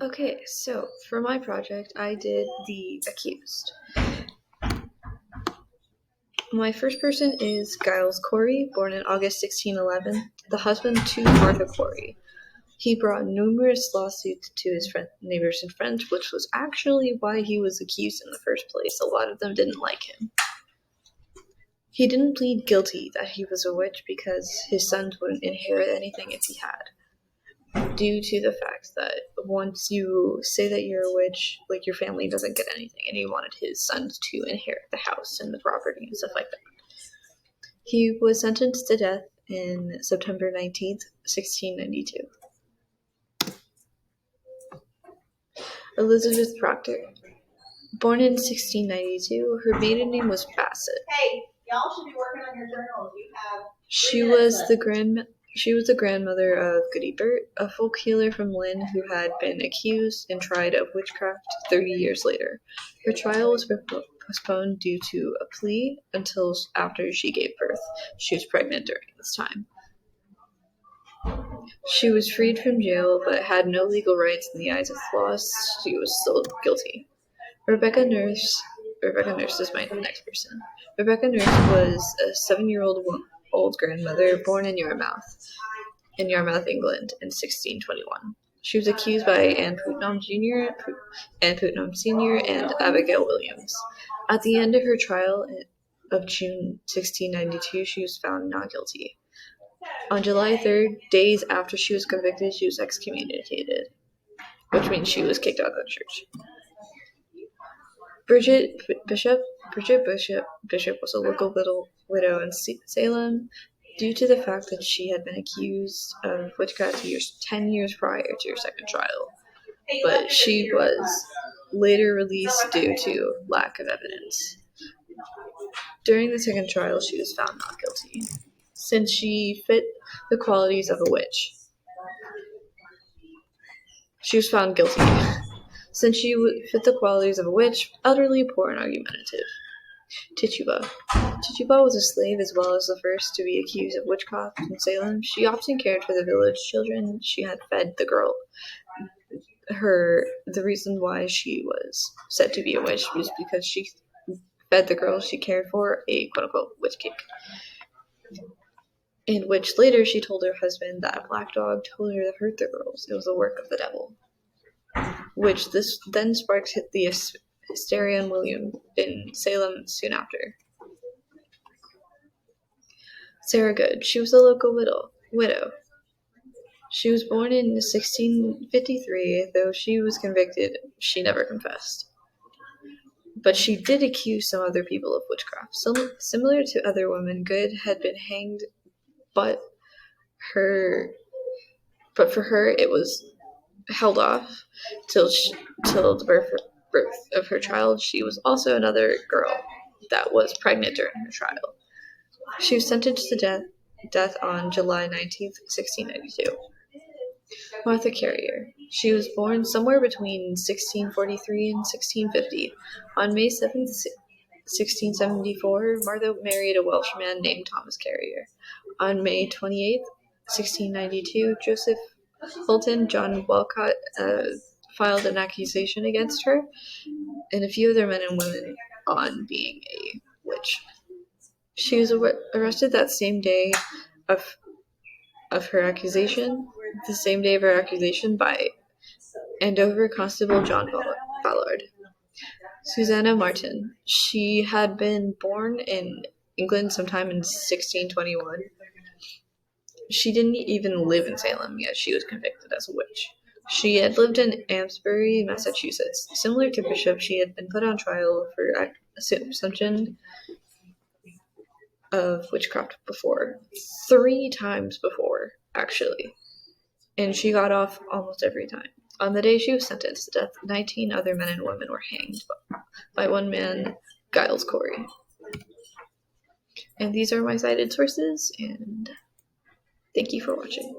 Okay, so for my project, I did the accused. My first person is Giles Corey, born in August 1611, the husband to Martha Corey. He brought numerous lawsuits to his neighbors and friends, which was actually why he was accused in the first place. A lot of them didn't like him. He didn't plead guilty that he was a witch because his sons wouldn't inherit anything if he had, due to the fact that once you say that you're a witch, like, your family doesn't get anything, and he wanted his sons to inherit the house and the property and stuff like that. He was sentenced to death in September 19th, 1692. Elizabeth Proctor. Born in 1692, her maiden name was Bassett. Hey, y'all should be working on your journals. You have. She was the grandmother of Goody Burt, a folk healer from Lynn who had been accused and tried of witchcraft 30 years later. Her trial was postponed due to a plea until after she gave birth. She was pregnant during this time. She was freed from jail but had no legal rights in the eyes of the law. She was still guilty. Rebecca Nurse is my next person. Rebecca Nurse was a 7-year-old grandmother born in Yarmouth, England, in 1621. She was accused by Anne Putnam Jr., Anne Putnam Sr., and Abigail Williams. At the end of her trial of June 1692, she was found not guilty. On July 3rd, days after she was convicted, she was excommunicated, which means she was kicked out of the church. Bridget Bishop was a local widow in Salem due to the fact that she had been accused of witchcraft 10 years prior to her second trial, but she was later released due to lack of evidence. During the second trial, she was found not guilty, since she fit the qualities of a witch. She was found guilty. Since she fit the qualities of a witch, elderly, poor, and argumentative. Tituba was a slave as well as the first to be accused of witchcraft in Salem. She often cared for the village children. She had fed the girl. The reason why she was said to be a witch was because she fed the girl she cared for a quote-unquote witch cake, in which later she told her husband that a black dog told her to hurt the girls. It was the work of the devil. Which this then sparked the hysteria in William in Salem soon after. Sarah Good. She was a local widow. She was born in 1653, though she was convicted, she never confessed. But she did accuse some other people of witchcraft. Similar to other women, Good had been hanged, but for her it was held off till the birth of her child. She was also another girl that was pregnant during her trial. She was sentenced to death on July 19th, 1692. Martha Carrier. She was born somewhere between 1643 and 1650. On May 7th, 1674, Martha married a Welshman named Thomas Carrier. On May 28th, 1692, Joseph Fulton John Walcott filed an accusation against her and a few other men and women on being a witch. She was arrested that same day of her accusation, by Andover Constable John Ballard. Susannah Martin. She had been born in England sometime in 1621. She didn't even live in Salem, yet she was convicted as a witch. She had lived in Amesbury, Massachusetts. Similar to Bishop, she had been put on trial for assumption of witchcraft before. 3 times before, actually. And she got off almost every time. On the day she was sentenced to death, 19 other men and women were hanged by one man, Giles Corey. And these are my cited sources, and thank you for watching.